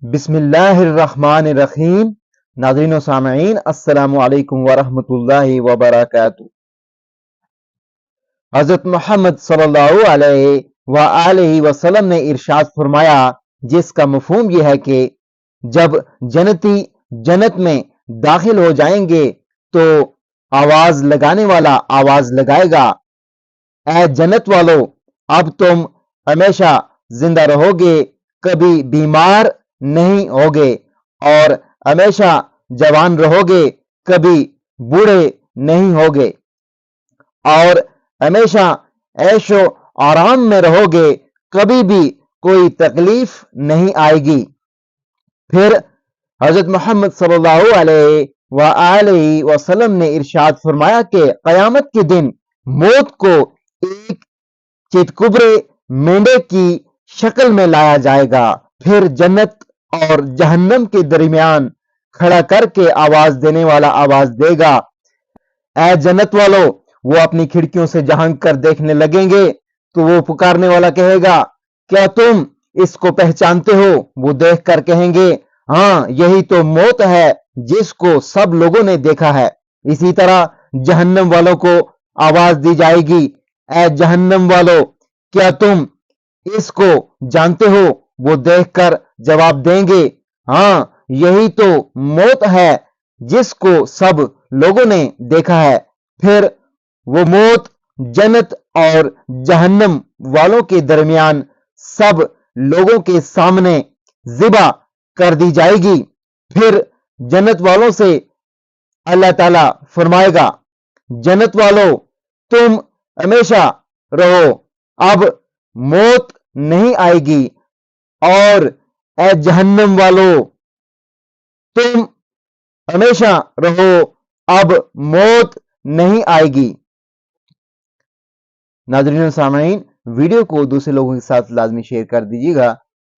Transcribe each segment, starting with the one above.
بسم اللہ الرحمن الرحیم۔ ناظرین و سامعین، السلام علیکم ورحمۃ اللہ وبرکاتہ۔ حضرت محمد صلی اللہ علیہ وآلہ وسلم نے ارشاد فرمایا، جس کا مفہوم یہ ہے کہ جب جنتی جنت میں داخل ہو جائیں گے تو آواز لگانے والا آواز لگائے گا، اے جنت والو، اب تم ہمیشہ زندہ رہو گے، کبھی بیمار نہیں ہوگے، اور ہمیشہ جوان رہو گے، کبھی بوڑھے نہیں ہوگے، اور ہمیشہ عیش و آرام میں رہو گے، کبھی بھی کوئی تکلیف نہیں آئے گی۔ پھر حضرت محمد صلی اللہ علیہ وآلہ وسلم نے ارشاد فرمایا کہ قیامت کے دن موت کو ایک چتکبرے مینڈے کی شکل میں لایا جائے گا، پھر جنت اور جہنم کے درمیان کھڑا کر کے آواز دینے والا آواز دے گا، اے جنت والو۔ وہ اپنی کھڑکیوں سے جھانک کر دیکھنے لگیں گے تو وہ پکارنے والا کہے گا، کیا تم اس کو پہچانتے ہو؟ وہ دیکھ کر کہیں گے، ہاں، یہی تو موت ہے جس کو سب لوگوں نے دیکھا ہے۔ اسی طرح جہنم والوں کو آواز دی جائے گی، اے جہنم والو، کیا تم اس کو جانتے ہو؟ وہ دیکھ کر جواب دیں گے، ہاں، یہی تو موت ہے جس کو سب لوگوں نے دیکھا ہے۔ پھر وہ موت جنت اور جہنم والوں کے درمیان سب لوگوں کے سامنے ذبح کر دی جائے گی۔ پھر جنت والوں سے اللہ تعالی فرمائے گا، جنت والو، تم ہمیشہ رہو، اب موت نہیں آئے گی، اور اے جہنم والو، تم ہمیشہ رہو، اب موت نہیں آئے گی۔ ناظرین و سامعین، ویڈیو کو دوسرے لوگوں کے ساتھ لازمی شیئر کر دیجیے گا۔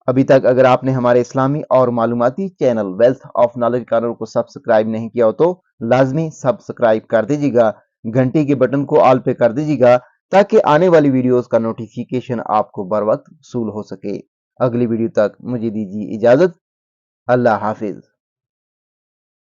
ابھی تک اگر آپ نے ہمارے اسلامی اور معلوماتی channel wealth of knowledge corner کو سبسکرائب نہیں کیا ہو تو لازمی سبسکرائب کر دیجیے گا، گھنٹی کے بٹن کو آل پہ کر دیجیے گا تاکہ آنے والی ویڈیوز کا نوٹیفیکیشن آپ کو بر وقت وصول ہو سکے۔ اگلی ویڈیو تک مجھے دیجیے اجازت۔ اللہ حافظ۔